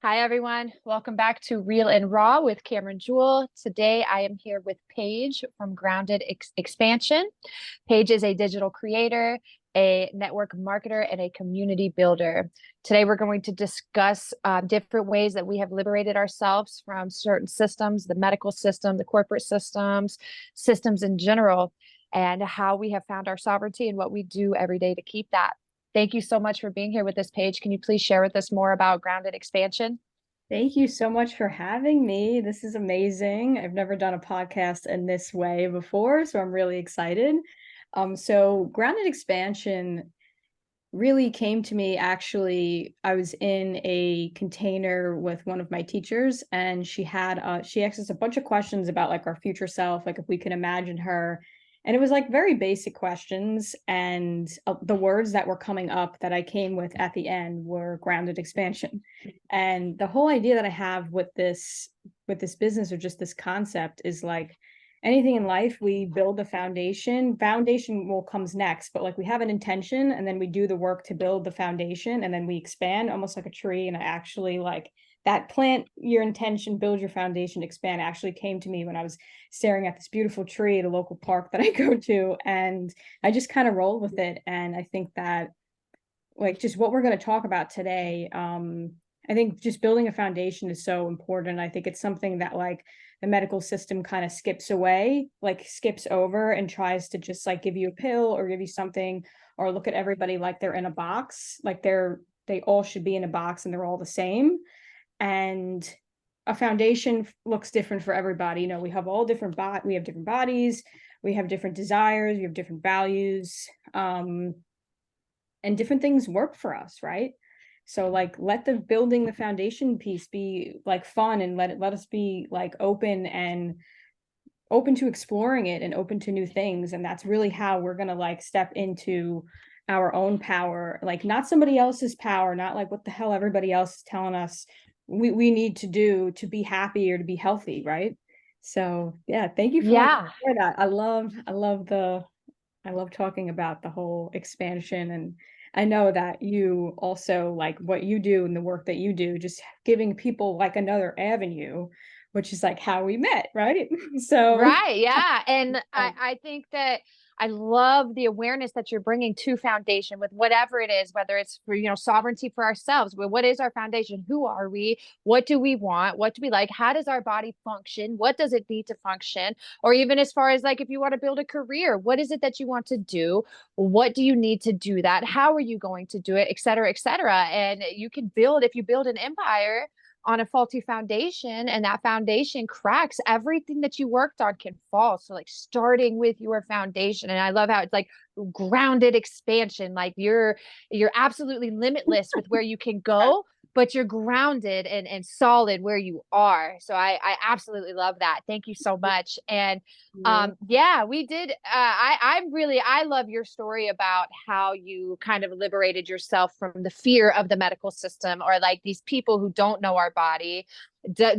Hi, everyone. Welcome back to Real and Raw with Cameron Jewell. Today, I am here with Paige from Grounded Expansion. Paige is a digital creator, a network marketer, and a community builder. Today, we're going to discuss different ways that we have liberated ourselves from certain systems, the medical system, the corporate systems, systems in general, and how we have found our sovereignty and what we do every day to keep that. Thank you so much for being here with us, Paige. Can you please share with us more about Grounded Expansion? Thank you so much for having me. This is amazing. I've never done a podcast in this way before, so I'm really excited. So Grounded Expansion really came to me. Actually, I was in a container with one of my teachers, and she asked us a bunch of questions about like our future self, like if we could imagine her. And it was like very basic questions, and the words that were coming up that I came with at the end were grounded expansion. And the whole idea that I have with this business, or just this concept, is like anything in life, we build the foundation will comes next, but like we have an intention and then we do the work to build the foundation, and then we expand almost like a tree. And I actually like that plant your intention, build your foundation, expand actually came to me when I was staring at this beautiful tree at a local park that I go to, and I just kind of rolled with it. And I think that like just what we're going to talk about today, I think just building a foundation is so important. I think it's something that like the medical system kind of skips over and tries to just like give you a pill or give you something, or look at everybody like they're in a box, like they all should be in a box and they're all the same. And a foundation looks different for everybody. We have all we have different bodies, we have different desires, we have different values, and different things work for us, right? So like let the building the foundation piece be like fun, and let us be like open to exploring it and open to new things. And that's really how we're going to like step into our own power, like not somebody else's power, not like what the hell everybody else is telling us we need to do to be happy or to be healthy, right? So yeah, thank you for letting Yeah. me share that. I love talking about the whole expansion. And I know that you also like what you do and the work that you do, just giving people like another avenue, which is like how we met, right? So Right. Yeah. And I think that I love the awareness that you're bringing to foundation with whatever it is, whether it's for, sovereignty for ourselves. But what is our foundation? Who are we? What do we want? What do we like? How does our body function? What does it need to function? Or even as far as like, if you want to build a career, what is it that you want to do? What do you need to do that? How are you going to do it? Et cetera, et cetera. And if you build an empire on a faulty foundation, and that foundation cracks, everything that you worked on can fall. So like starting with your foundation, and I love how it's like grounded expansion, like you're absolutely limitless with where you can go, but you're grounded and solid where you are. So I absolutely love that. Thank you so much. And yeah, we did I love your story about how you kind of liberated yourself from the fear of the medical system, or like these people who don't know our body,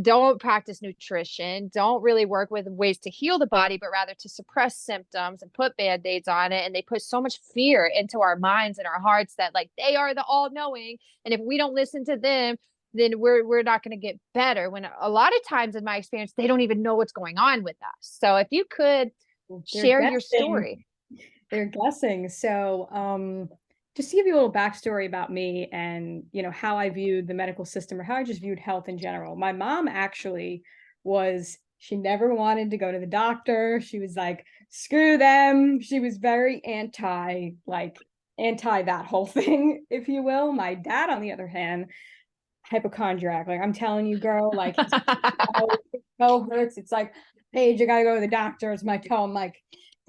don't practice nutrition, don't really work with ways to heal the body, but rather to suppress symptoms and put band-aids on it. And they put so much fear into our minds and our hearts that like they are the all-knowing, and if we don't listen to them, then we're not going to get better, when a lot of times in my experience they don't even know what's going on with us. So if you could they're share your guessing. story. They're guessing. So, just to give you a little backstory about me and, how I viewed the medical system, or how I just viewed health in general. My mom actually she never wanted to go to the doctor. She was like, screw them. She was very anti that whole thing, if you will. My dad, on the other hand, hypochondriac. Like, I'm telling you, girl, like his toe hurts. It's like, Paige, I gotta go to the doctor. It's my toe. I'm like,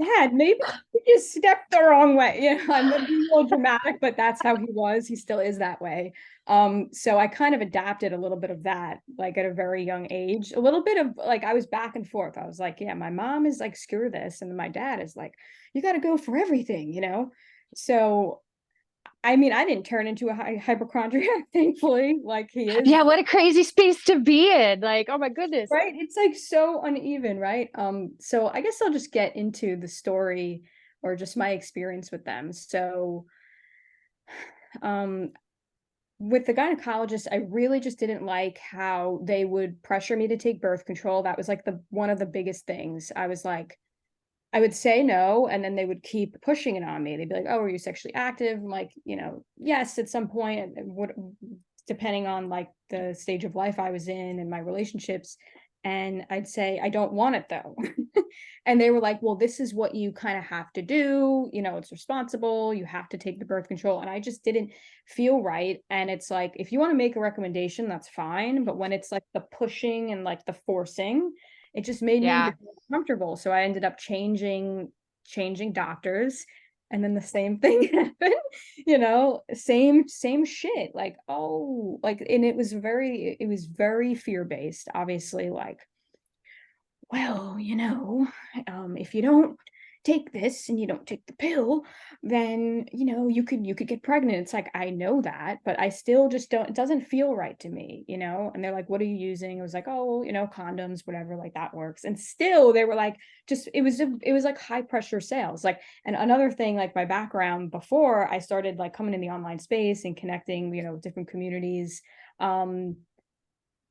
Dad, maybe you just stepped the wrong way. I'm being a little dramatic, but that's how he was. He still is that way. So I kind of adapted a little bit of that, like at a very young age. A little bit of like, I was back and forth. I was like, yeah, my mom is like, screw this. And then my dad is like, you got to go for everything. So I mean, I didn't turn into a hypochondriac, thankfully, like he is. Yeah, what a crazy space to be in. Like, oh my goodness. Right? It's like so uneven, right? So I guess I'll just get into the story, or just my experience with them. So, um, with the gynecologist, I really just didn't like how they would pressure me to take birth control. That was like one of the biggest things. I was like, I would say no, and then they would keep pushing it on me. They'd be like, "Oh, are you sexually active?" I'm like, yes, at some point, depending on like the stage of life I was in and my relationships. And I'd say, "I don't want it though." And they were like, "Well, this is what you kind of have to do. It's responsible. You have to take the birth control." And I just didn't feel right. And it's like, if you want to make a recommendation, that's fine. But when it's like the pushing and like the forcing, it just made me Yeah. really uncomfortable. So I ended up changing doctors. And then the same thing happened, same shit. Like, oh, like, and it was very fear-based, obviously, like, well, if you don't take this and you don't take the pill, then, you could get pregnant. It's like, I know that, but I still just don't, it doesn't feel right to me. And they're like, what are you using? It was like, oh, condoms, whatever, like that works. And still they were like, it was like high pressure sales. Like, and another thing, like my background before I started like coming in the online space and connecting, with different communities, um,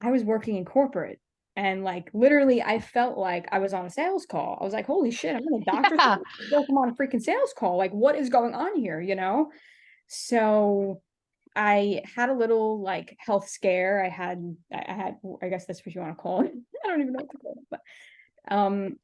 I was working in corporate, and like literally I felt like I was on a sales call. I was like, holy shit, I'm in a doctor's Yeah. office. I feel like I'm on a freaking sales call. Like, what is going on here? So I had a little like health scare. I had, I guess that's what you want to call it. I don't even know what to call it, but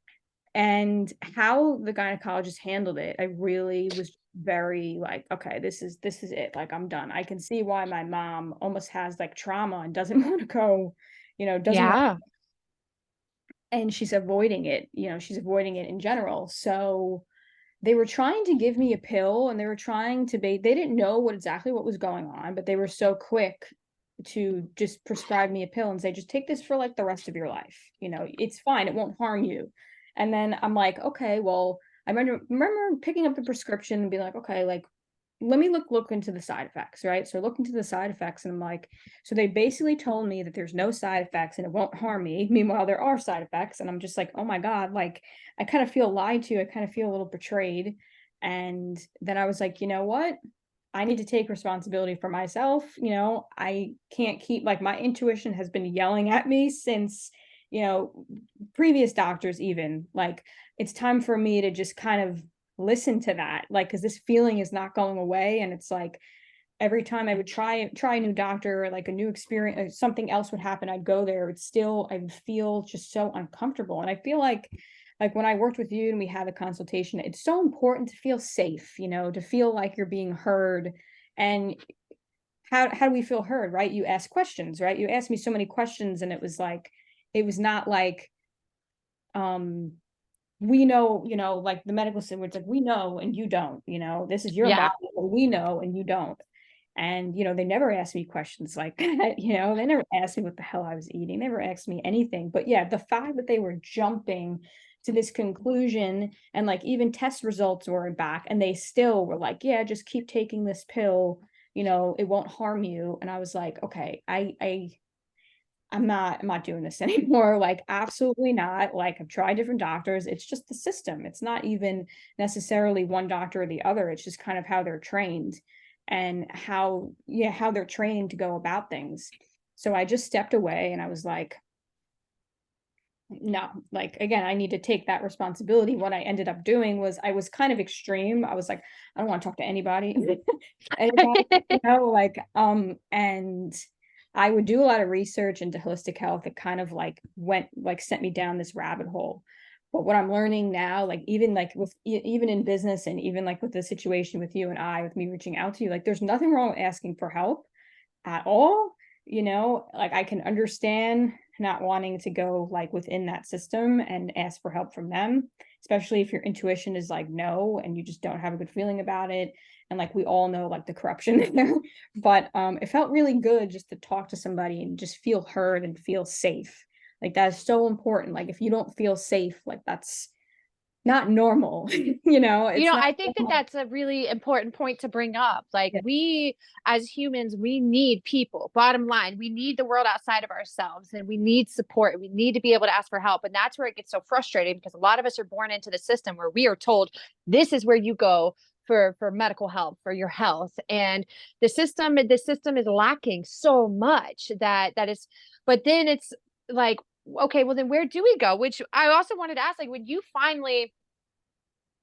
and how the gynecologist handled it, I really was very like, okay, this is it. Like, I'm done. I can see why my mom almost has like trauma and doesn't want to go, doesn't want, Yeah. and she's avoiding it in general. So they were trying to give me a pill, and they were trying to they didn't know exactly what was going on, but they were so quick to just prescribe me a pill and say, just take this for like the rest of your life. It's fine, it won't harm you. And then I'm like, okay, well, I remember picking up the prescription and being like, okay, like, let me look into the side effects, right? So look into the side effects, and I'm like, so they basically told me that there's no side effects and it won't harm me. Meanwhile, there are side effects, and I'm just like, oh my God, like, I kind of feel lied to. I kind of feel a little betrayed. And then I was like, you know what? I need to take responsibility for myself. I can't keep, like, my intuition has been yelling at me since, previous doctors, even like, it's time for me to just kind of listen to that, like, because this feeling is not going away. And it's like, every time I would try a new doctor, or like a new experience, or something else would happen, I'd go there, it's still, I would feel just so uncomfortable. And I feel like when I worked with you and we had a consultation, it's so important to feel safe, to feel like you're being heard. And how do we feel heard, right? You ask questions, right? You asked me so many questions, and it was like, it was not like, we know, like the medical system, it's like, we know and you don't, this is your Yeah. body, but we know and you don't. And they never asked me questions like that. They never asked me what the hell I was eating. They never asked me anything. But yeah, the fact that they were jumping to this conclusion, and like even test results were back, and they still were like, yeah, just keep taking this pill, it won't harm you. And I was like, okay, I'm not doing this anymore. Like, absolutely not. Like, I've tried different doctors. It's just the system. It's not even necessarily one doctor or the other. It's just kind of how they're trained, and how they're trained to go about things. So I just stepped away, and I was like, no, like, again, I need to take that responsibility. What I ended up doing was, I was kind of extreme. I was like, I don't want to talk to anybody. Anybody, like, and I would do a lot of research into holistic health. It kind of like sent me down this rabbit hole. But what I'm learning now, like, even like even in business, and even like with the situation with you and with me reaching out to you, like, there's nothing wrong with asking for help at all. Like, I can understand not wanting to go like within that system and ask for help from them, especially if your intuition is like no, and you just don't have a good feeling about it. And like, we all know like the corruption there. But it felt really good just to talk to somebody and just feel heard and feel safe. Like, that is so important. Like, if you don't feel safe, like, that's not normal. It's not I think that normal. that's a really important point to bring up. Like, Yeah. we as humans, we need people. Bottom line, we need the world outside of ourselves, and we need support. We need to be able to ask for help. And that's where it gets so frustrating, because a lot of us are born into the system where we are told, this is where you go for medical help, for your health. And the system is lacking so much that is, but then it's like, okay, well then where do we go? Which I also wanted to ask, like, when you finally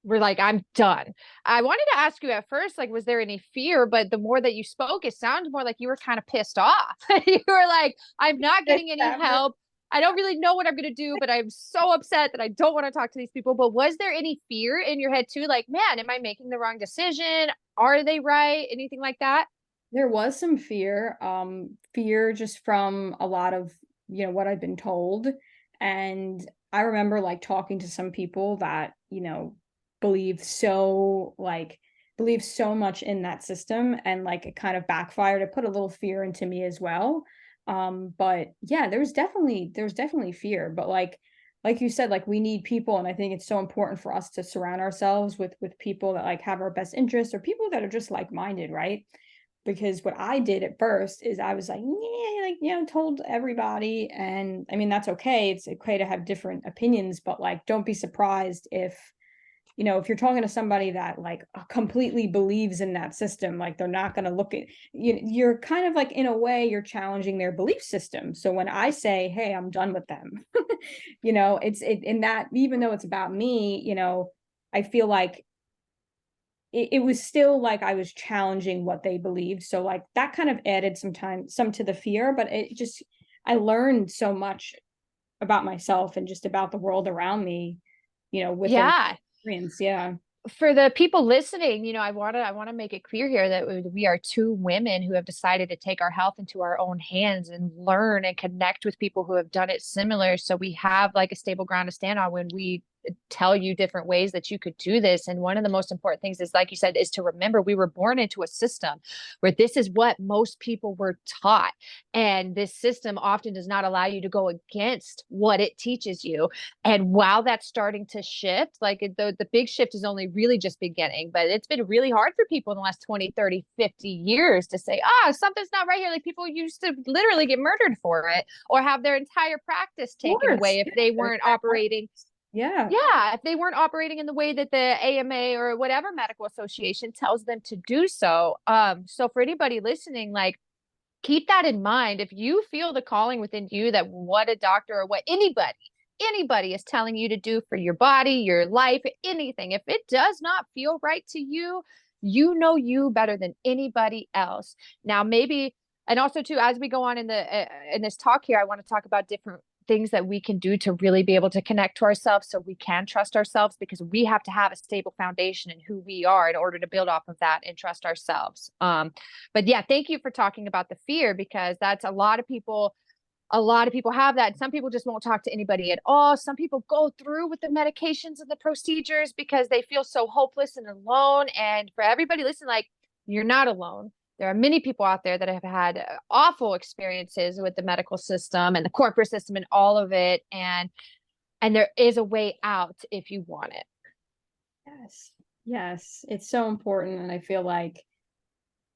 were like, I'm done. I wanted to ask you at first, like, was there any fear? But the more that you spoke, it sounded more like you were kind of pissed off. You were like, I'm not getting any help. I don't really know what I'm going to do, but I'm so upset that I don't want to talk to these people. But was there any fear in your head too? Like, man, am I making the wrong decision? Are they right? Anything like that? There was some fear, fear just from a lot of, what I've been told. And I remember like talking to some people that, believe so like believe so much in that system, and like it kind of backfired. It put a little fear into me as well. But yeah, there's definitely fear. But like you said, like we need people, and I think it's so important for us to surround ourselves with people that like have our best interests, or people that are just like-minded, right? Because what I did at first is I was like, yeah, like, told everybody. And I mean, that's okay. It's okay to have different opinions, but like, don't be surprised if you're talking to somebody that like completely believes in that system, like they're not going to look at you. You're kind of like, in a way, you're challenging their belief system. So when I say, hey, I'm done with them, it's in that, even though it's about me, I feel like it was still like I was challenging what they believed. So like that kind of added some to the fear, but I learned so much about myself and just about the world around me, within Yeah. experience. Yeah. For the people listening, I want to make it clear here that we are two women who have decided to take our health into our own hands and learn and connect with people who have done it similar. So we have like a stable ground to stand on when we tell you different ways that you could do this. And one of the most important things is, like you said, is to remember we were born into a system where this is what most people were taught. And this system often does not allow you to go against what it teaches you. And while that's starting to shift, like the big shift is only really just beginning, but it's been really hard for people in the last 20, 30, 50 years to say, something's not right here. Like people used to literally get murdered for it or have their entire practice Of taken course. away if they weren't operating. Yeah. Yeah, if they weren't operating in the way that the AMA or whatever medical association tells them to do so. So for anybody listening, like, keep that in mind. If you feel the calling within you that what a doctor or what anybody is telling you to do for your body, your life, anything, if it does not feel right to you, you know you better than anybody else. Now, maybe, and also too, as we go on in this talk here, I want to talk about different things that we can do to really be able to connect to ourselves so we can trust ourselves, because we have to have a stable foundation in who we are in order to build off of that and trust ourselves. But yeah, thank you for talking about the fear, because that's a lot of people have that. And some people just won't talk to anybody at all. Some people go through with the medications and the procedures because they feel so hopeless and alone. And for everybody listen, like, you're not alone. There are many people out there that have had awful experiences with the medical system and the corporate system and all of it. And there is a way out if you want it. Yes. Yes. It's so important. And I feel like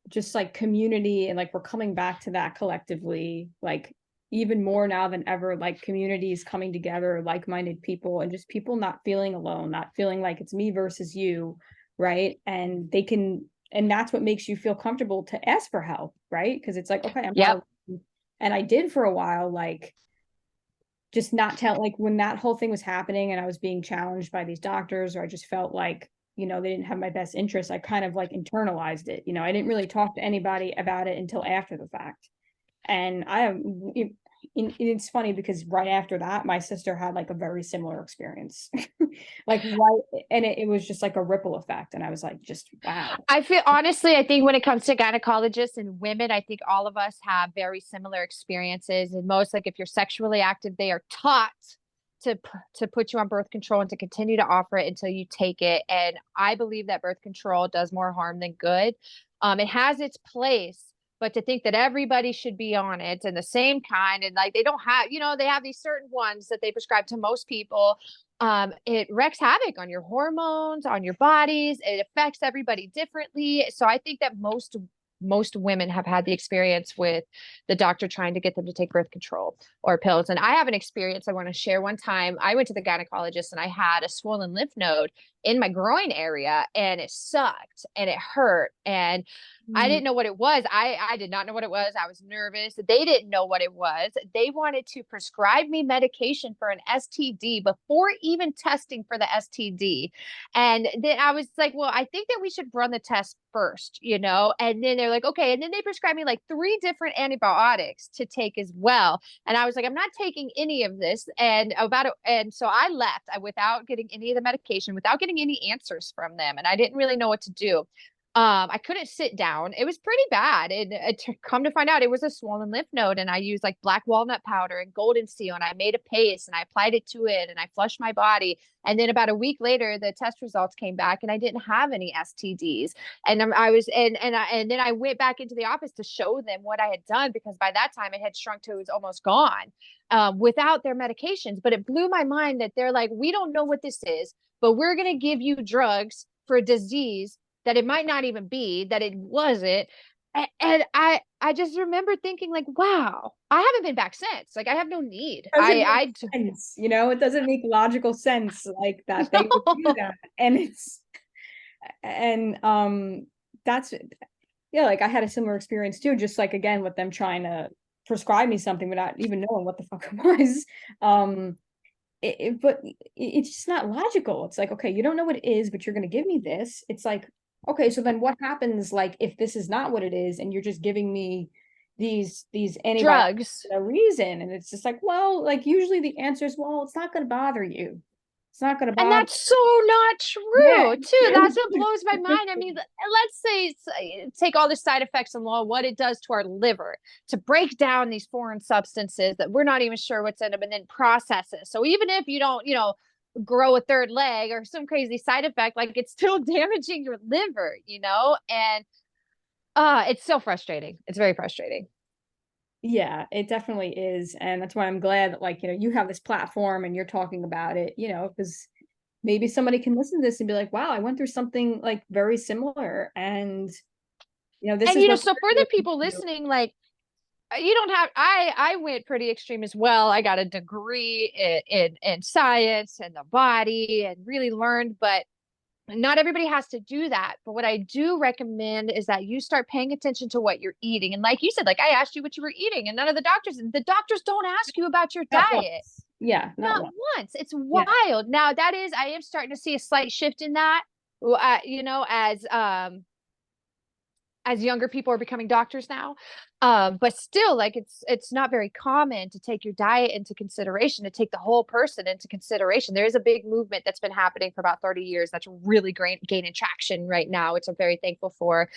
just like community, and like we're coming back to that collectively, like even more now than ever, like communities coming together, like-minded people, and just people not feeling alone, not feeling like it's me versus you, right? And that's what makes you feel comfortable to ask for help, right? Because it's like, okay, I'm not Yep. alone. And I did for a while, like just not tell, like when that whole thing was happening and I was being challenged by these doctors, or I just felt like, they didn't have my best interests, I kind of like internalized it. I didn't really talk to anybody about it until after the fact. And it's funny because right after that, my sister had like a very similar experience. Like right, and it was just like a ripple effect. And I was like, just wow. I feel honestly, I think when it comes to gynecologists and women, I think all of us have very similar experiences. And most, like, if you're sexually active, they are taught to put you on birth control and to continue to offer it until you take it. And I believe that birth control does more harm than good. It has its place, but to think that everybody should be on it and the same kind, and like they don't have, they have these certain ones that they prescribe to most people. It wreaks havoc on your hormones, on your bodies. It affects everybody differently. So I think that most women have had the experience with the doctor trying to get them to take birth control or pills. And I have an experience I want to share. One time I went to the gynecologist and I had a swollen lymph node, in my groin area, and it sucked and it hurt. And I Mm. didn't know what it was. I did not know what it was. I was nervous. They didn't know what it was. They wanted to prescribe me medication for an STD before even testing for the STD. And then I was like, well, I think that we should run the test first, you know? And then they're like, okay. And then they prescribed me like 3 different antibiotics to take as well. And I was like, I'm not taking any of this. And so I left without getting any of the medication, without getting any answers from them. And I didn't really know what to do. I couldn't sit down. It was pretty bad. And come to find out, it was a swollen lymph node. And I used like black walnut powder and golden seal, and I made a paste and I applied it to it and I flushed my body. And then about a week later, the test results came back and I didn't have any STDs. And and then I went back into the office to show them what I had done, because by that time it had shrunk to, it was almost gone, without their medications. But it blew my mind that they're like, we don't know what this is, but we're going to give you drugs for a disease that it might not even be, that it wasn't. And I just remember thinking like, wow, I haven't been back since. Like, I have no need. Doesn't make sense, you know, it doesn't make logical sense like that they would do that. And that's, yeah, like I had a similar experience too, just like again with them trying to prescribe me something without even knowing what the fuck it was. But it's just not logical. It's like, okay, you don't know what it is, but you're going to give me this. It's like, okay, so then what happens, like, if this is not what it is and you're just giving me these antibiotics drugs. for a reason? And it's just like, well, like usually the answer is, well, it's not going to bother you. It's not going to And bother. that's so not Yeah. true, too. That's what blows my mind. I mean, let's say take all the side effects and what it does to our liver to break down these foreign substances that we're not even sure what's in them, and then process it. So even if you don't, grow a third leg or some crazy side effect, like, it's still damaging your liver, and it's so frustrating. It's very frustrating. Yeah, it definitely is. And that's why I'm glad that, like, you have this platform and you're talking about it, because maybe somebody can listen to this and be like, wow, I went through something like very similar. And, this And is what so for the people listening, like, you don't have, I went pretty extreme as well. I got a degree in science and the body and really learned, but not everybody has to do that. But what I do recommend is that you start paying attention to what you're eating. And like you said, like, I asked you what you were eating, and none of the doctors don't ask you about your not diet. once. Yeah, not Not once. once. It's Yeah. wild. Now I am starting to see a slight shift in that, as younger people are becoming doctors now. But still, like, it's not very common to take your diet into consideration, to take the whole person into consideration. There is a big movement that's been happening for about 30 years that's really gaining traction right now, which I'm very thankful for.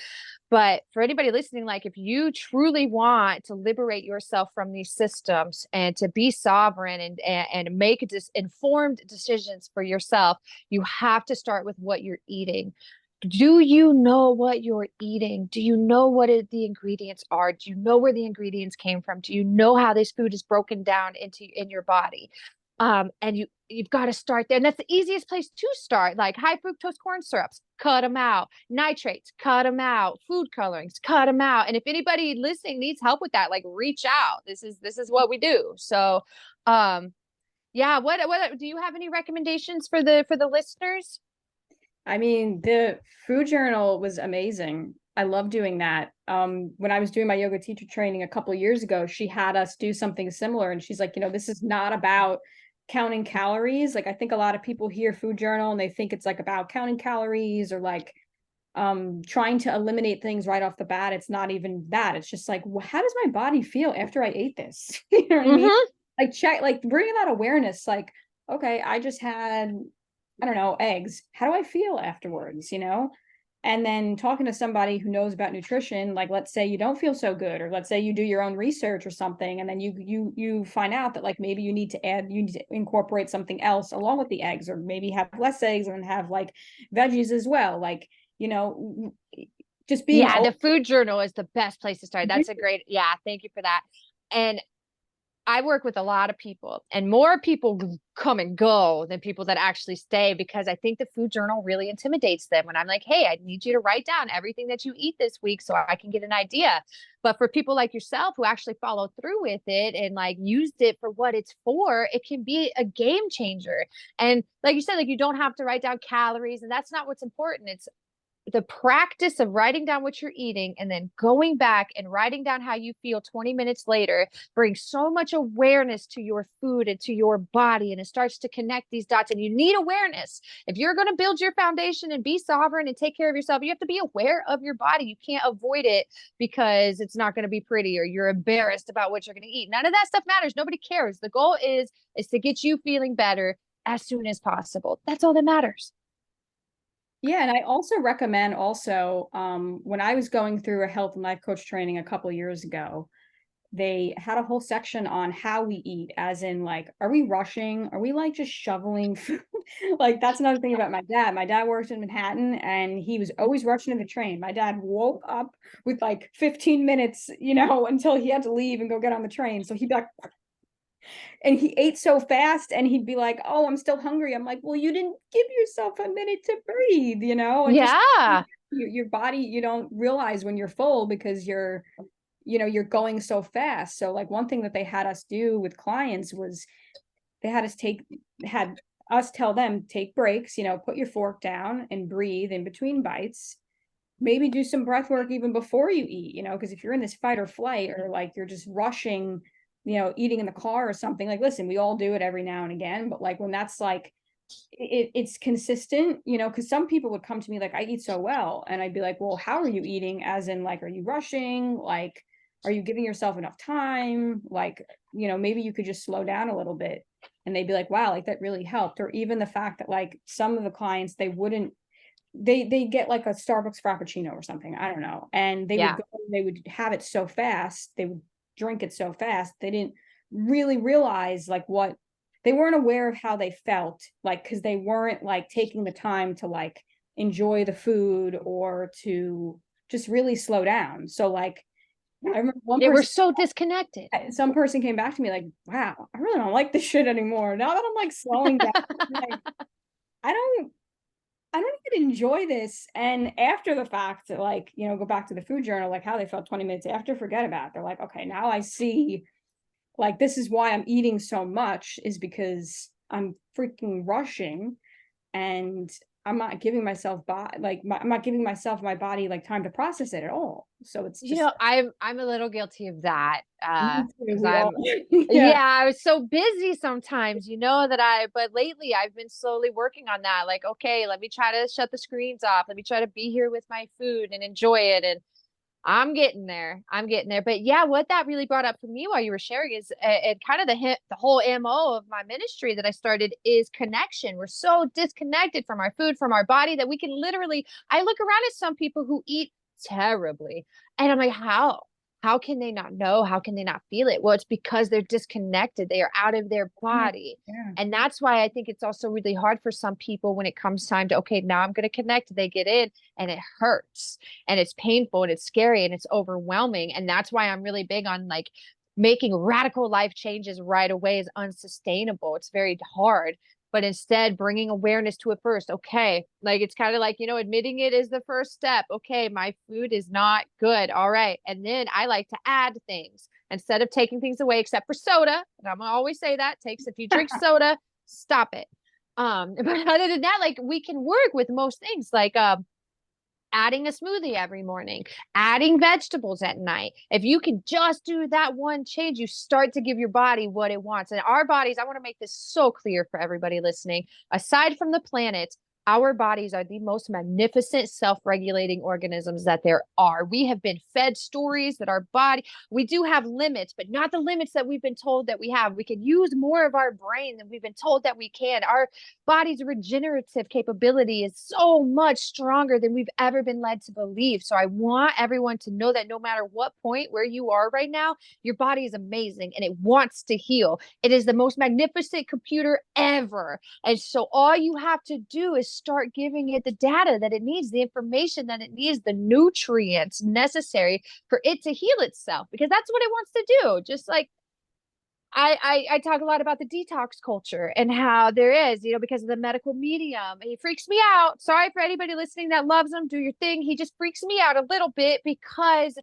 But for anybody listening, like, if you truly want to liberate yourself from these systems and to be sovereign and make informed decisions for yourself, you have to start with what you're eating. Do you know what you're eating? Do you know what the ingredients are? Do you know where the ingredients came from? Do you know how this food is broken down in your body? And you've got to start there. And that's the easiest place to start. Like, high fructose corn syrups, cut them out. Nitrates, cut them out. Food colorings, cut them out. And if anybody listening needs help with that, like, reach out. This is what we do. So, yeah. What do you have any recommendations for the listeners? I mean, the food journal was amazing. I love doing that. When I was doing my yoga teacher training a couple of years ago, she had us do something similar. And she's like, this is not about counting calories. Like, I think a lot of people hear food journal and they think it's like about counting calories or like trying to eliminate things right off the bat. It's not even that. It's just like, well, how does my body feel after I ate this? You know what I mean? Like, check, like, bringing that awareness, like, okay, I just had, I don't know, eggs. How do I feel afterwards, And then talking to somebody who knows about nutrition, like, let's say you don't feel so good, or let's say you do your own research or something, and then you find out that, like, maybe you need to incorporate something else along with the eggs, or maybe have less eggs and have like veggies as well. Like, just being the food journal is the best place to start. That's a great, thank you for that. And I work with a lot of people, and more people come and go than people that actually stay, because I think the food journal really intimidates them. When I'm like, hey, I need you to write down everything that you eat this week so I can get an idea. But for people like yourself who actually follow through with it and like used it for what it's for, it can be a game changer. And like you said, like you don't have to write down calories, and that's not what's important. It's the practice of writing down what you're eating and then going back and writing down how you feel 20 minutes later brings so much awareness to your food and to your body, and it starts to connect these dots. And you need awareness if you're going to build your foundation and be sovereign and take care of yourself. You have to be aware of your body. You can't avoid it because it's not going to be pretty or you're embarrassed about what you're going to eat. None of that stuff matters. Nobody cares. The goal is to get you feeling better as soon as possible. That's all that matters. Yeah, and I also recommend when I was going through a health and life coach training a couple of years ago, they had a whole section on how we eat, as in like, are we rushing? Are we like just shoveling food? Like that's another thing about my dad. My dad worked in Manhattan and he was always rushing to the train. My dad woke up with like 15 minutes, until he had to leave and go get on the train. So he'd be like, and he ate so fast and he'd be like, oh, I'm still hungry. I'm like, well, you didn't give yourself a minute to breathe, and just Yeah. your body, you don't realize when you're full because you're going so fast. So like one thing that they had us do with clients was they had us tell them, take breaks, put your fork down and breathe in between bites. Maybe do some breath work even before you eat, because if you're in this fight or flight, or like you're just rushing, eating in the car or something, like, listen, we all do it every now and again, but like when that's like, it's consistent, because some people would come to me like, I eat so well. And I'd be like, well, how are you eating? As in like, are you rushing? Like, are you giving yourself enough time? Like, maybe you could just slow down a little bit. And they'd be like, wow, like that really helped. Or even the fact that like some of the clients, they get like a Starbucks Frappuccino or something, I don't know. And they would have it so fast, they would drink it so fast, they didn't really realize like they weren't aware of how they felt, like, because they weren't like taking the time to like enjoy the food or to just really slow down. So like, I remember We're so disconnected. some person came back to me like, wow, I really don't like this shit anymore. Now that I'm like slowing down, like, I don't even enjoy this. And after the fact, like, go back to the food journal, like how they felt 20 minutes after, forget about it. They're like, okay, now I see, like, this is why I'm eating so much, is because I'm freaking rushing and I'm not giving myself I'm not giving myself, my body, like time to process it at all. So it's just I'm a little guilty of that. Because we all, I'm yeah. yeah, I was so busy sometimes, but lately I've been slowly working on that. Like, okay, let me try to shut the screens off. Let me try to be here with my food and enjoy it. And I'm getting there. I'm getting there. But yeah, what that really brought up for me while you were sharing is and kind of the whole MO of my ministry that I started is connection. We're so disconnected from our food, from our body, that we can literally, I look around at some people who eat terribly and I'm like, how? How can they not know? How can they not feel it? Well, it's because they're disconnected. They are out of their body. Yeah. And that's why I think it's also really hard for some people when it comes time to, okay, now I'm going to connect. They get in and it hurts and it's painful and it's scary and it's overwhelming. And that's why I'm really big on like making radical life changes right away is unsustainable. It's very hard, but instead bringing awareness to it first. Okay. Like, it's kind of like, admitting it is the first step. Okay. My food is not good. All right. And then I like to add things instead of taking things away, except for soda. And I'm gonna always say that if you drink soda, stop it. But other than that, like we can work with most things like, adding a smoothie every morning, adding vegetables at night. If you can just do that one change, you start to give your body what it wants. And our bodies, I want to make this so clear for everybody listening, aside from the planet, our bodies are the most magnificent self-regulating organisms that there are. We have been fed stories that our body, we do have limits, but not the limits that we've been told that we have. We can use more of our brain than we've been told that we can. Our body's regenerative capability is so much stronger than we've ever been led to believe. So I want everyone to know that no matter what point where you are right now, your body is amazing and it wants to heal. It is the most magnificent computer ever. And so all you have to do is start giving it the data that it needs, the information that it needs, the nutrients necessary for it to heal itself, because that's what it wants to do. Just like I talk a lot about the detox culture and how there is, because of the medical medium. He freaks me out. Sorry for anybody listening that loves him. Do your thing. He just freaks me out a little bit because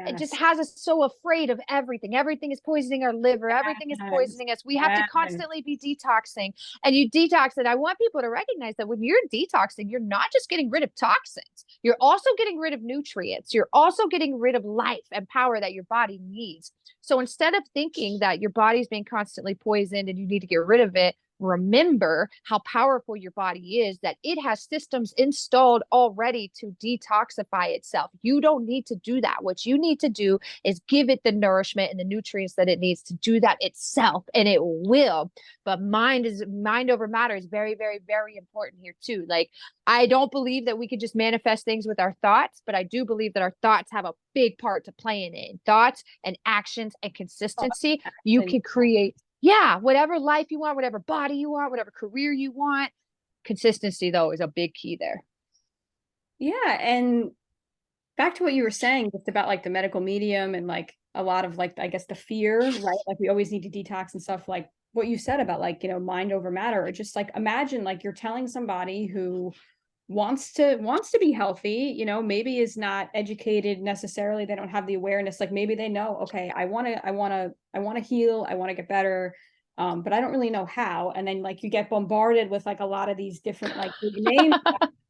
it just Yes. has us so afraid of everything. Everything is poisoning our liver. Everything is Yes. poisoning us. We have to Yes. constantly be detoxing, and you detox it. I want people to recognize that when you're detoxing, you're not just getting rid of toxins. You're also getting rid of nutrients. You're also getting rid of life and power that your body needs. So instead of thinking that your body's being constantly poisoned and you need to get rid of it, remember how powerful your body is, that it has systems installed already to detoxify itself. You don't need to do that. What you need to do is give it the nourishment and the nutrients that it needs to do that itself, and it will. But mind over matter is very, very, very important here too. Like, I don't believe that we can just manifest things with our thoughts, but I do believe that our thoughts have a big part to play in it. Thoughts and actions and consistency, you And can create, yeah, whatever life you want, whatever body you want, whatever career you want. Consistency, though, is a big key there. yeah, and back to what you were saying just about like the medical medium and like a lot of like, I guess, the fear, right? Like we always need to detox and stuff, like what you said about like, mind over matter, or just like imagine like you're telling somebody who wants to be healthy, maybe is not educated necessarily, they don't have the awareness, like maybe they know, okay, I want to heal, I want to get better, but I don't really know how. And then like you get bombarded with like a lot of these different like big names.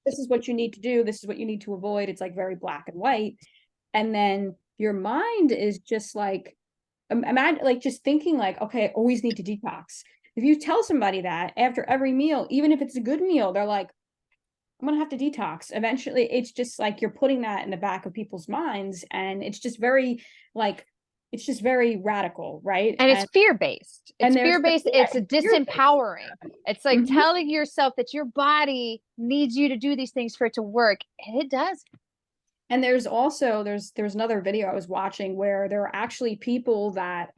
This is what you need to do, this is what you need to avoid. It's like very black and white. And then your mind is just like, imagine like just thinking like, okay, I always need to detox. If you tell somebody that after every meal, even if it's a good meal, they're like, I'm gonna have to detox. Eventually, it's just like you're putting that in the back of people's minds, and it's just very like it's just very radical, right? And it's fear based. And It's there's fear based. yeah, It's a fear-based. disempowering. It's like Mhm. telling yourself that your body needs you to do these things for it to work. And it does. And there's also there's another video I was watching where there are actually people that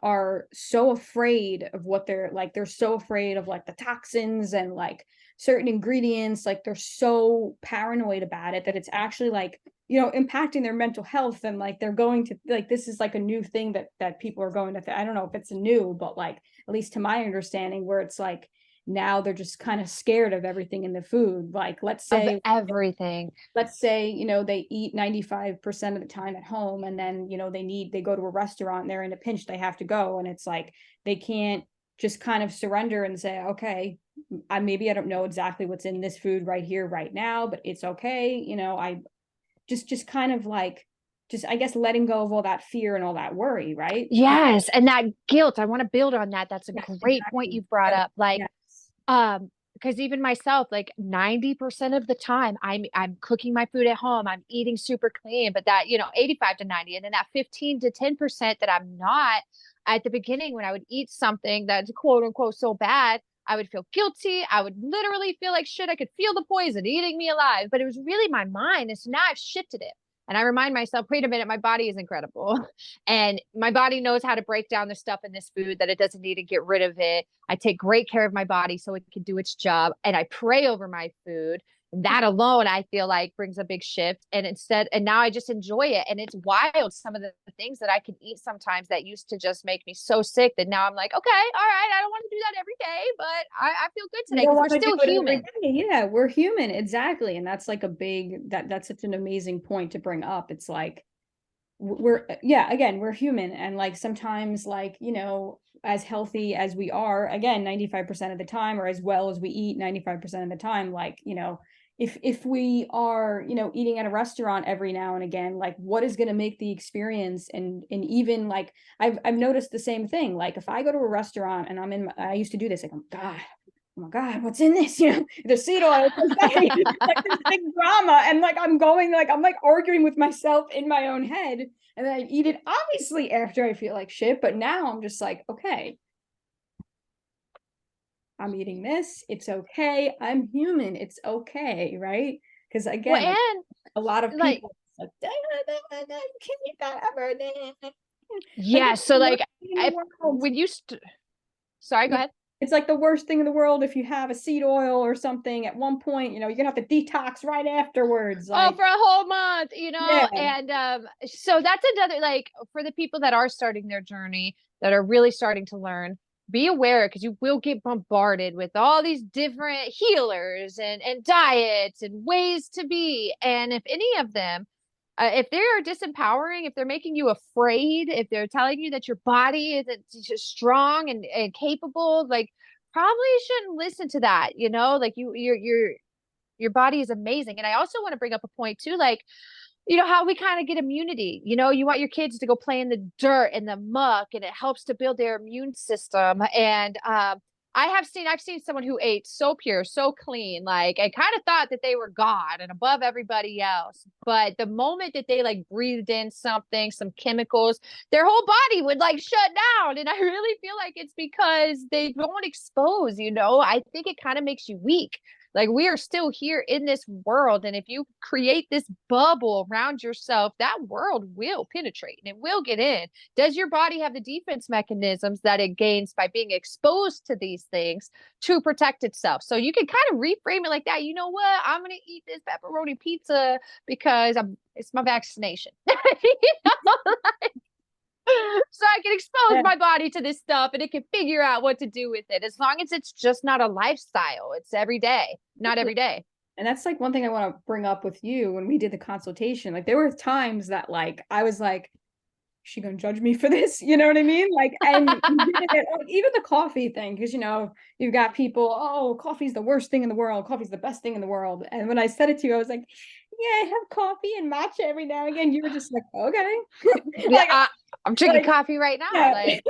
are so afraid of what they're like, they're so afraid of like the toxins and like certain ingredients, like they're so paranoid about it that it's actually like, impacting their mental health. And like they're going to like, this is like a new thing that people are going to I don't know if it's new, but like at least to my understanding, where it's like now they're just kind of scared of everything in the food. Like Of everything. let's say, they eat 95% of the time at home, and then, they go to a restaurant and they're in a pinch, they have to go. And it's like, they can't just kind of surrender and say, okay, maybe I don't know exactly what's in this food right here, right now, but it's okay. I just kind of like, just, I guess, letting go of all that fear and all that worry. Right. Yes. And that guilt, I want to build on that. That's a Yes, great point exactly. you've brought up. Like, Yes. because even myself, like 90% of the time I'm cooking my food at home, I'm eating super clean, but that, 85 to 90, and then that 15 to 10% that I'm not. At the beginning, when I would eat something that's quote unquote so bad, I would feel guilty. I would literally feel like shit. I could feel the poison eating me alive, but it was really my mind. And so now I've shifted it. And I remind myself, wait a minute, my body is incredible. And my body knows how to break down the stuff in this food that it doesn't need to get rid of it. I take great care of my body so it can do its job. And I pray over my food. And that alone, I feel like brings a big shift. And now I just enjoy it. And it's wild. Some of the things that I can eat sometimes that used to just make me so sick that now I'm like, okay, all right, I don't want to do that every day, but I feel good You today don't because want we're to do still it every human. day. Yeah, we're human. Exactly. And that's like that's such an amazing point to bring up. It's like, yeah, again, we're human. And like sometimes, like, as healthy as we are, again, 95% of the time, or as well as we eat 95% of the time, like, if we are, eating at a restaurant every now and again, like what is going to make the experience, and even like I've noticed the same thing. Like if I go to a restaurant and I used to do this, like, oh my God, what's in this? The seed oil, like this big drama. And like, I'm like arguing with myself in my own head. And then I eat it obviously after I feel like shit. But now I'm just like, okay, I'm eating this. It's okay. I'm human. It's okay. Right. Because Well, again, like and a lot of like, people, like, you can't eat that ever. Like yeah. it's So the like, worst thing in the world. when sorry, go Yeah. ahead. It's like the worst thing in the world if you have a seed oil or something at one point, you're gonna have to detox right afterwards. Oh, Like, for a whole month, yeah, and so that's another, like, for the people that are starting their journey, that are really starting to learn, be aware, because you will get bombarded with all these different healers and diets and ways to be. And if any of them, if they are disempowering, if they're making you afraid, if they're telling you that your body isn't just strong and capable, like probably shouldn't listen to that, you know, like your body is amazing. And I also want to bring up a point too, like, you know, how we kind of get immunity. You know, you want your kids to go play in the dirt and the muck, and it helps to build their immune system. And I've seen someone who ate so pure, so clean, like I kind of thought that they were God and above everybody else. But the moment that they like breathed in something, some chemicals, their whole body would like shut down. And I really feel like it's because they don't expose, you know, I think it kind of makes you weak. Like we are still here in this world. And if you create this bubble around yourself, that world will penetrate and it will get in. Does your body have the defense mechanisms that it gains by being exposed to these things to protect itself? So you can kind of reframe it like that. You know what? I'm going to eat this pepperoni pizza because it's my vaccination. You know, like, so I can expose my body to this stuff and it can figure out what to do with it. As long as it's just not a lifestyle, it's every day, not every day. And that's like one thing I want to bring up with you when we did the consultation. Like there were times that like I was like, is she gonna judge me for this? You know what I mean? Like, and even the coffee thing, because you know, you've got people, oh, coffee's the worst thing in the world, coffee's the best thing in the world. And when I said it to you, I was like, yeah, I have coffee and matcha every now and again. You were just like, okay. Like, I'm drinking coffee right now. Yeah. Like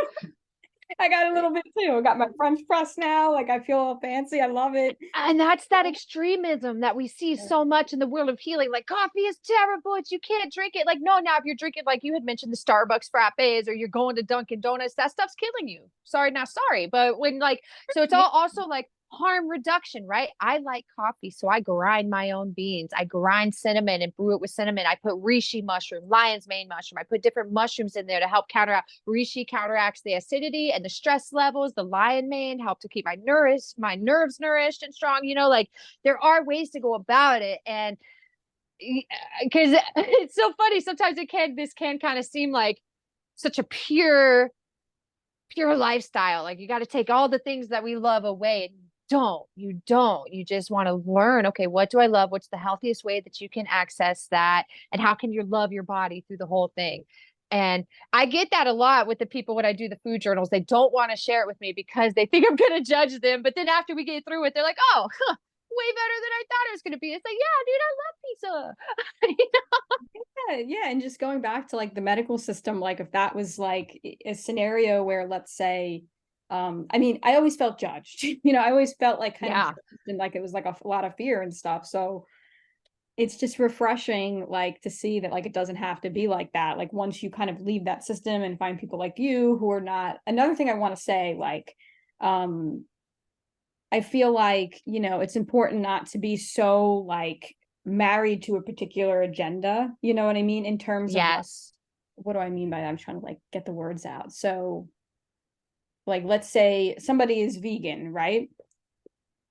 I got a little bit too. I got my French press now. Like I feel all fancy. I love it. And that's that extremism that we see so much in the world of healing. Like coffee is terrible. You can't drink it. Like, no, now if you're drinking, like you had mentioned, the Starbucks frappes, or you're going to Dunkin' Donuts, that stuff's killing you. Sorry, not sorry. But when like, so it's all also like harm reduction, right? I like coffee, so I grind my own beans. I grind cinnamon and brew it with cinnamon. I put reishi mushroom, lion's mane mushroom. I put different mushrooms in there to help counteract. Reishi counteracts the acidity and the stress levels. The lion mane help to keep my nerves nourished and strong. You know, like there are ways to go about it. And because it's so funny, sometimes this can kind of seem like such a pure lifestyle. Like you got to take all the things that we love away. You don't. You just want to learn, okay, what do I love? What's the healthiest way that you can access that? And how can you love your body through the whole thing? And I get that a lot with the people when I do the food journals. They don't want to share it with me because they think I'm going to judge them. But then after we get through it, they're like, oh, way better than I thought it was going to be. It's like, yeah, dude, I love pizza. You know? Yeah. And just going back to like the medical system, like if that was like a scenario where, let's say, I mean, I always felt judged, you know, I always felt like kind of and like it was like a lot of fear and stuff. So it's just refreshing, like to see that like it doesn't have to be like that. Like once you kind of leave that system and find people like you who are not. Another thing I want to say, like, I feel like, you know, it's important not to be so like married to a particular agenda. You know what I mean? In terms of like, what do I mean by that? I'm trying to like get the words out. So like, let's say somebody is vegan, right?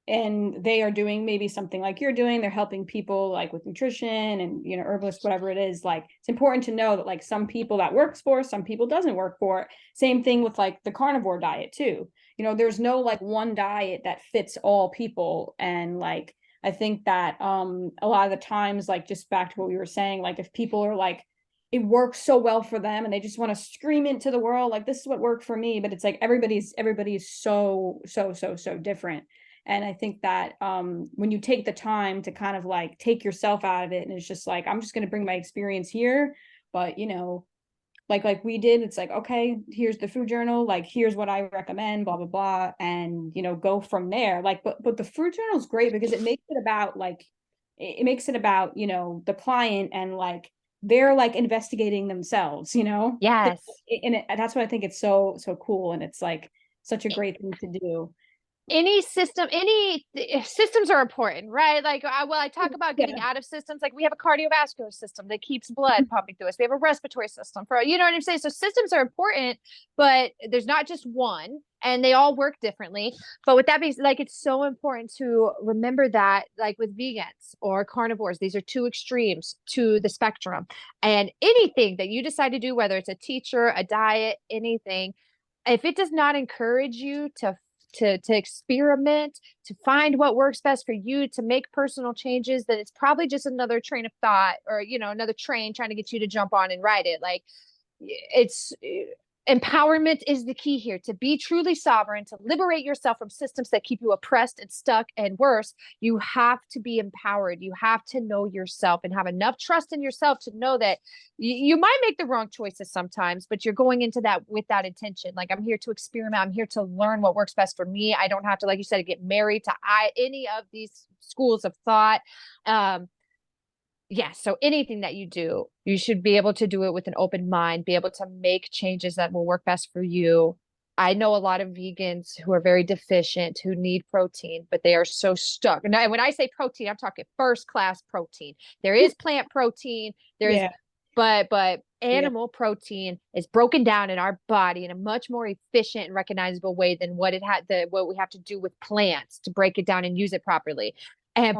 And they are doing maybe something like you're doing. They're helping people like with nutrition and, you know, herbalist, whatever it is. Like, it's important to know that like some people that works for, some people doesn't work for. Same thing with like the carnivore diet too. You know, there's no like one diet that fits all people. And like, I think that a lot of the times, like just back to what we were saying, like if people are like, it works so well for them and they just want to scream into the world, like, this is what worked for me. But it's like, everybody's so different. And I think that when you take the time to kind of like take yourself out of it, and it's just like, I'm just going to bring my experience here. But, you know, like we did, it's like, okay, here's the food journal, like, here's what I recommend, blah, blah, blah. And, you know, go from there. Like, but the food journal is great because it makes it about like, it makes it about, you know, the client and like, they're like investigating themselves, you know? Yes. And that's what I think it's so cool. And it's like such a great thing to do. Any systems are important, right? Like, I talk about getting out of systems. Like we have a cardiovascular system that keeps blood pumping through us. We have a respiratory system for, you know what I'm saying? So systems are important, but there's not just one, and they all work differently. But with that being, like, it's so important to remember that, like with vegans or carnivores, these are two extremes to the spectrum. And anything that you decide to do, whether it's a teacher, a diet, anything, if it does not encourage you to experiment, to find what works best for you, to make personal changes, then it's probably just another train of thought, or another train trying to get you to jump on and ride it. Like, it's empowerment is the key here. To be truly sovereign, to liberate yourself from systems that keep you oppressed and stuck, and worse, you have to be empowered. You have to know yourself and have enough trust in yourself to know that you might make the wrong choices sometimes, but you're going into that with that intention. Like, I'm here to experiment. I'm here to learn what works best for me. I don't have to, like you said, get married to any of these schools of thought. Yeah, so anything that you do, you should be able to do it with an open mind, be able to make changes that will work best for you. I know a lot of vegans who are very deficient, who need protein, but they are so stuck. And when I say protein, I'm talking first class protein. There is plant protein, Yeah. but Yeah. animal protein is broken down in our body in a much more efficient and recognizable way than what we have to do with plants to break it down and use it properly. And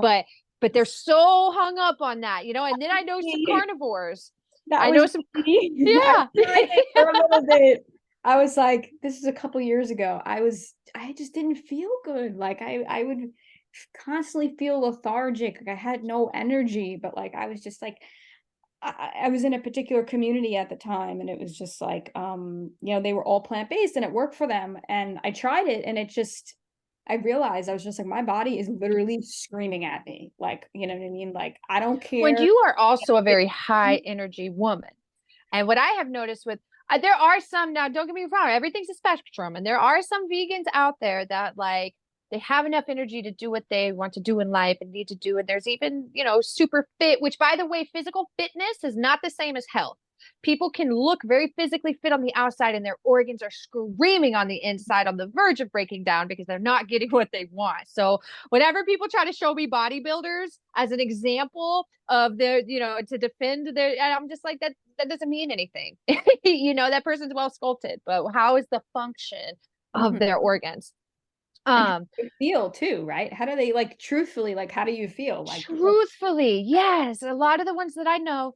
but they're so hung up on that, and then I know some carnivores. That I was know some, me. yeah. For a little bit. I was like, this is a couple years ago. I just didn't feel good. Like I would constantly feel lethargic. Like I had no energy, but like I was just like, I was in a particular community at the time, and it was just like, they were all plant-based and it worked for them. And I tried it, and I realized I was just like, my body is literally screaming at me. Like, you know what I mean? Like, I don't When care. you are also a very high energy woman. And what I have noticed with, there are some, now don't get me wrong, everything's a spectrum. And there are some vegans out there that, like, they have enough energy to do what they want to do in life and need to do. And there's even, super fit, which, by the way, physical fitness is not the same as health. People can look very physically fit on the outside and their organs are screaming on the inside, on the verge of breaking down because they're not getting what they want. So whenever people try to show me bodybuilders as an example of their, to defend their, and I'm just like, that doesn't mean anything. That person's well sculpted, but how is the function of their organs? How do you feel too, right? How do they, like, truthfully, like, how do you feel? Truthfully, yes. A lot of the ones that I know,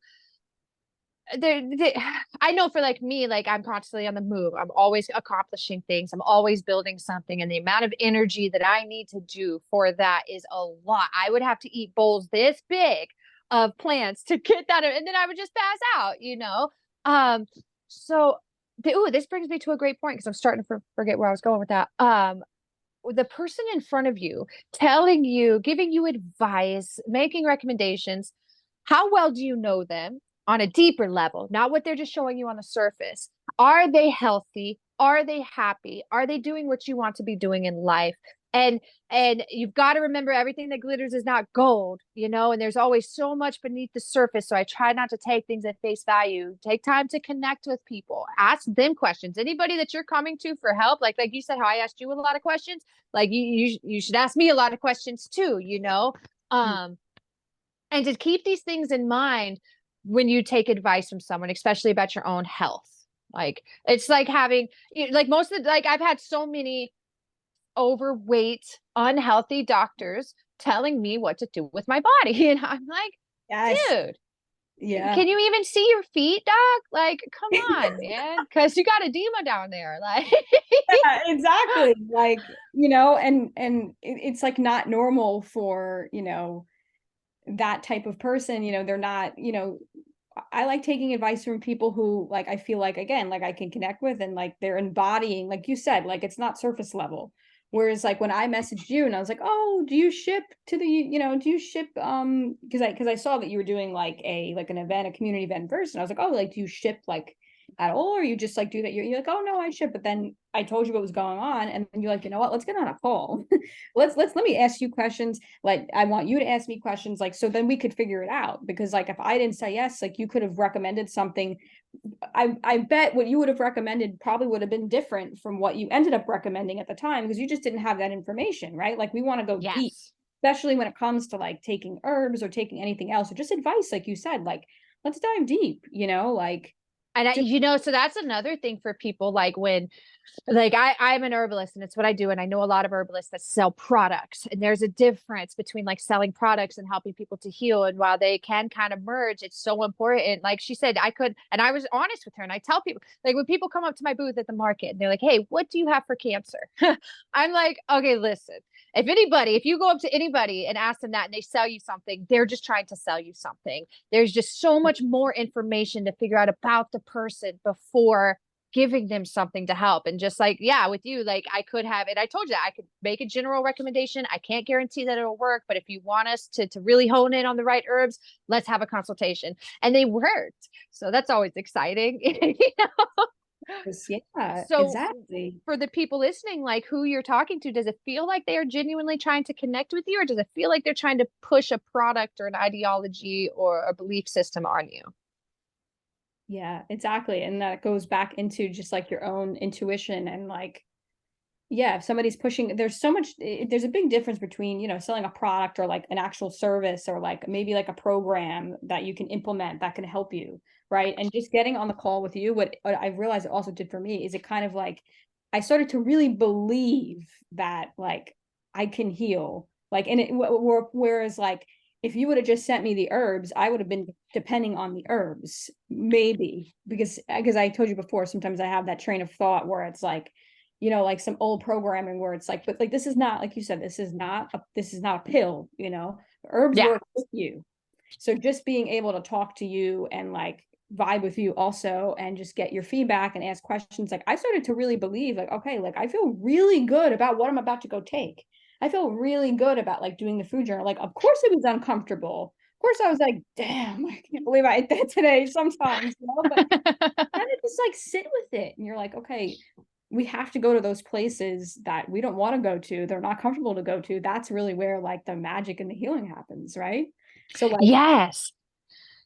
I know, for like me, like, I'm constantly on the move. I'm always accomplishing things. I'm always building something. And the amount of energy that I need to do for that is a lot. I would have to eat bowls this big of plants to get that. And then I would just pass out. So this brings me to a great point, because I'm starting to forget where I was going with that. The person in front of you telling you, giving you advice, making recommendations, how well do you know them on a deeper level? Not what they're just showing you on the surface. Are they healthy? Are they happy? Are they doing what you want to be doing in life? And you've got to remember, everything that glitters is not gold, and there's always so much beneath the surface. So I try not to take things at face value. Take time to connect with people, ask them questions. Anybody that you're coming to for help, like you said, how I asked you a lot of questions, like you should ask me a lot of questions too, and to keep these things in mind when you take advice from someone, especially about your own health. Like, it's like having, like, most of the, like, I've had so many overweight, unhealthy doctors telling me what to do with my body. And I'm like, Yes. dude, Yeah. can you even see your feet, doc? Like, come on, man. Cause you got edema down there. Like, Yeah, exactly. Like, it's like not normal for, that type of person. They're not, I like taking advice from people who, like, I feel like, again, like, I can connect with, and like they're embodying, like you said, like, it's not surface level. Whereas, like, when I messaged you and I was like, oh, do you ship to the, do you ship, because I saw that you were doing like an event, a community event first. And I was like, oh, like, do you ship like at all? Or you just like do that? You're like, oh no, I ship. But then I told you what was going on. And then you're like, you know what, let's get on a call. Let me ask you questions. Like, I want you to ask me questions. Like, so then we could figure it out. Because, like, if I didn't say yes, like, you could have recommended something. I bet what you would have recommended probably would have been different from what you ended up recommending at the time, because you just didn't have that information, right? Like, we want to go deep, yes. especially when it comes to like taking herbs or taking anything else, or just advice, like you said. Like, let's dive deep, like. And so that's another thing for people, like, when Like I'm an herbalist and it's what I do. And I know a lot of herbalists that sell products, and there's a difference between like selling products and helping people to heal. And while they can kind of merge, it's so important. Like she said, and I was honest with her, and I tell people, like when people come up to my booth at the market and they're like, hey, what do you have for cancer? I'm like, okay, listen, if you go up to anybody and ask them that and they sell you something, they're just trying to sell you something. There's just so much more information to figure out about the person before giving them something to help. And just like, yeah, with you, like I could have, and I told you that I could make a general recommendation. I can't guarantee that it'll work, but if you want us to really hone in on the right herbs, let's have a consultation. And they worked. So that's always exciting. You know? Yeah, So exactly. for the people listening, like who you're talking to, does it feel like they are genuinely trying to connect with you, or does it feel like they're trying to push a product or an ideology or a belief system on you? Yeah, exactly. And that goes back into just like your own intuition and like, yeah, if somebody's pushing, there's a big difference between, selling a product or like an actual service or like maybe like a program that you can implement that can help you. Right. And just getting on the call with you, what I realized it also did for me is it kind of like, I started to really believe that like I can heal. Like, and whereas like, if you would have just sent me the herbs, I would have been depending on the herbs, maybe because I told you before, sometimes I have that train of thought where it's like, like some old programming where it's like, but like this is not, like you said, this is not a pill, herbs Yeah. work with you. So just being able to talk to you and like vibe with you also and just get your feedback and ask questions, like I started to really believe like, okay, like I feel really good about what I'm about to go take. I feel really good about like doing the food journal. Like, of course it was uncomfortable. Of course I was like, damn, I can't believe I ate that today sometimes, but kind of just like sit with it. And you're like, okay, we have to go to those places that we don't want to go to. They're not comfortable to go to. That's really where like the magic and the healing happens, right? So like, Yes.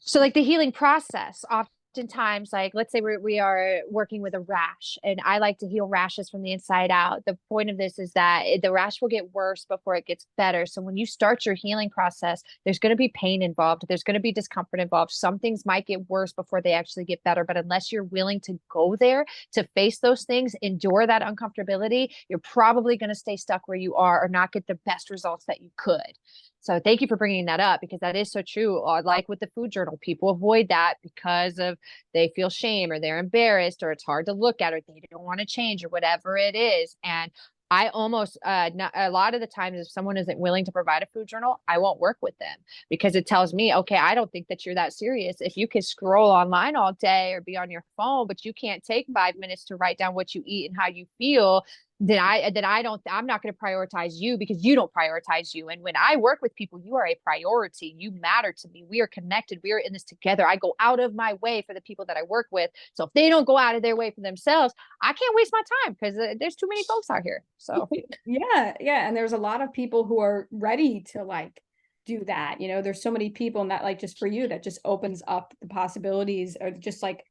So like the healing process, oftentimes, like let's say we are working with a rash, and I like to heal rashes from the inside out. The point of this is that the rash will get worse before it gets better. So when you start your healing process, there's going to be pain involved. There's going to be discomfort involved. Some things might get worse before they actually get better. But unless you're willing to go there to face those things, endure that uncomfortability, you're probably going to stay stuck where you are or not get the best results that you could. So thank you for bringing that up, because that is so true. Like with the food journal, people avoid that because of they feel shame or they're embarrassed or it's hard to look at or they don't want to change or whatever it is. And I almost a lot of the times, if someone isn't willing to provide a food journal, I won't work with them, because it tells me, okay, I don't think that you're that serious. If you can scroll online all day or be on your phone, but you can't take 5 minutes to write down what you eat and how you feel, I'm not going to prioritize you because you don't prioritize you. And when I work with people, you are a priority. You matter to me. We are connected. We are in this together. I go out of my way for the people that I work with. So if they don't go out of their way for themselves, I can't waste my time because there's too many folks out here. So yeah. And there's a lot of people who are ready to like do that. There's so many people, and that like just for you, that just opens up the possibilities, or just like,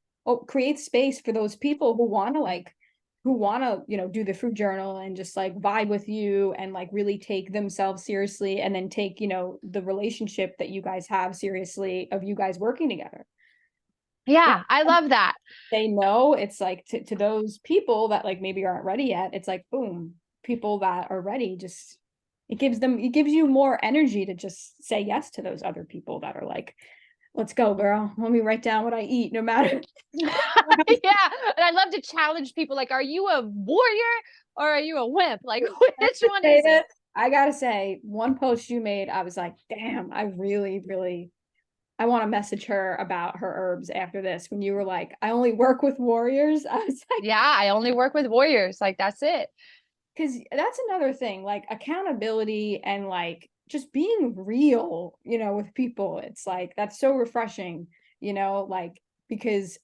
create space for those people who want to do the food journal and just like vibe with you and like really take themselves seriously, and then take, the relationship that you guys have seriously, of you guys working together. yeah, I love that. They know it's like to those people that like maybe aren't ready yet, it's like, boom, people that are ready, just it gives you more energy to just say yes to those other people that are like, let's go, girl. Let me write down what I eat, no matter. Yeah. And I love to challenge people, like, are you a warrior or are you a wimp? Like, which one is it? I gotta say, one post you made, I was like, damn, I really, really, I want to message her about her herbs after this. When you were like, I only work with warriors, I was like, Yeah, I only work with warriors. Like, that's it. because that's another thing, like accountability and like just being real, with people. It's like, that's so refreshing, like, because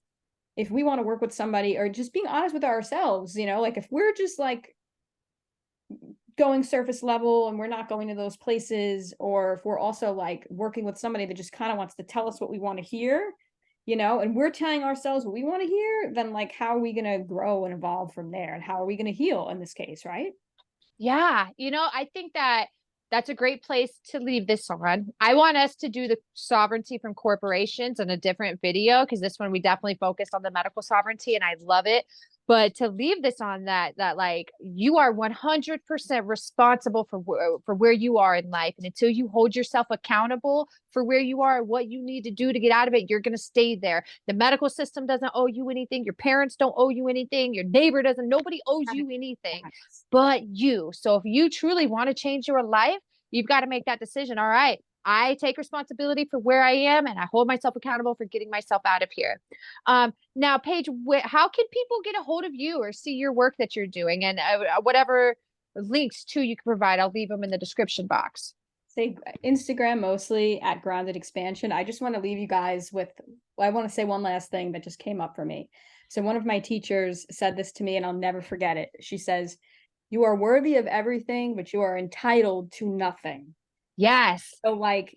if we want to work with somebody, or just being honest with ourselves, like if we're just like going surface level and we're not going to those places, or if we're also like working with somebody that just kind of wants to tell us what we want to hear, and we're telling ourselves what we want to hear, then like, how are we going to grow and evolve from there? And how are we going to heal in this case, right? Yeah. I think that that's a great place to leave this on. I want us to do the sovereignty from corporations in a different video, because this one we definitely focused on the medical sovereignty and I love it. But to leave this on that like you are 100% responsible for where you are in life. And until you hold yourself accountable for where you are, what you need to do to get out of it, you're going to stay there. The medical system doesn't owe you anything. Your parents don't owe you anything. Your neighbor doesn't, nobody owes you anything but you. So if you truly want to change your life, you've got to make that decision. All right, I take responsibility for where I am and I hold myself accountable for getting myself out of here. Now, Paige, how can people get a hold of you or see your work that you're doing? And whatever links too you can provide, I'll leave them in the description box. Say Instagram mostly at Grounded Expansion. I just want to leave you guys with, I want to say one last thing that just came up for me. So one of my teachers said this to me and I'll never forget it. She says, "You are worthy of everything, but you are entitled to nothing." Yes. So like,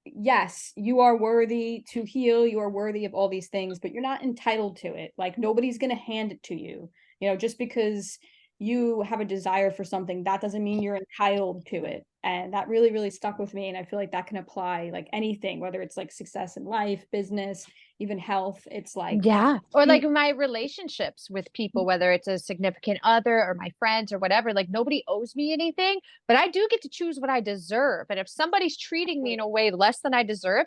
yes, you are worthy to heal. You are worthy of all these things, but you're not entitled to it. Like nobody's going to hand it to you. You know, just because you have a desire for something, that doesn't mean you're entitled to it. And that really, really stuck with me. And I feel like that can apply like anything, whether it's like success in life, business, even health. It's like, yeah. Or like my relationships with people, whether it's a significant other or my friends or whatever, like nobody owes me anything, but I do get to choose what I deserve. And if somebody's treating me in a way less than I deserve,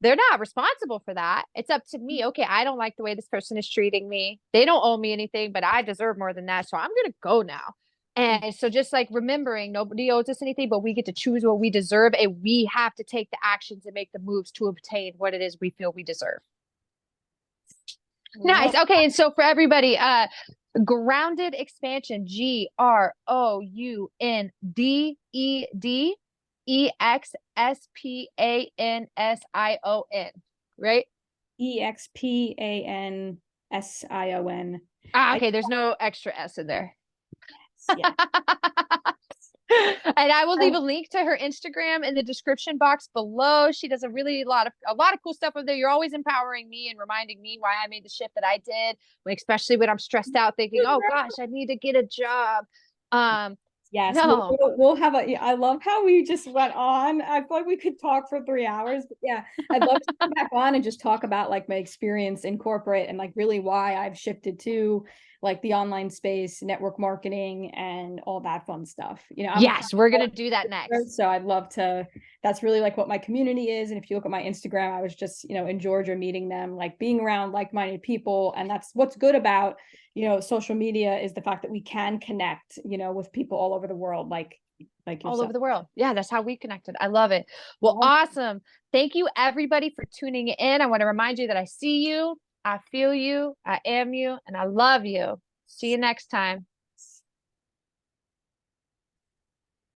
they're not responsible for that. It's up to me. Okay, I don't like the way this person is treating me. They don't owe me anything, but I deserve more than that. So I'm going to go now. And so just like remembering nobody owes us anything, but we get to choose what we deserve. And we have to take the actions and make the moves to obtain what it is we feel we deserve. Nice. Okay. And so for everybody, Grounded Expansion, GROUNDEXSPANSION, right? EXPANSION. Okay. There's no extra S in there. Yes. And I will leave a link to her Instagram in the description box below. She does a lot of cool stuff over there. You're always empowering me and reminding me why I made the shift that I did, especially when I'm stressed out thinking, oh gosh, I need to get a job. Yes, no. we'll have I love how we just went on. I feel like we could talk for 3 hours, but yeah, I'd love to come back on and just talk about like my experience in corporate and like really why I've shifted to like the online space, network marketing, and all that fun stuff. You know, yes, we're going to do that next. So I'd love to, that's really like what my community is. And if you look at my Instagram, I was just, you know, in Georgia meeting them, like being around like-minded people. And that's what's good about, you know, social media is the fact that we can connect, you know, with people all over the world, like yourself. All over the world. Yeah, that's how we connected. I love it. Well, awesome. Thank you everybody for tuning in. I want to remind you that I see you, I feel you, I am you, and I love you. See you next time.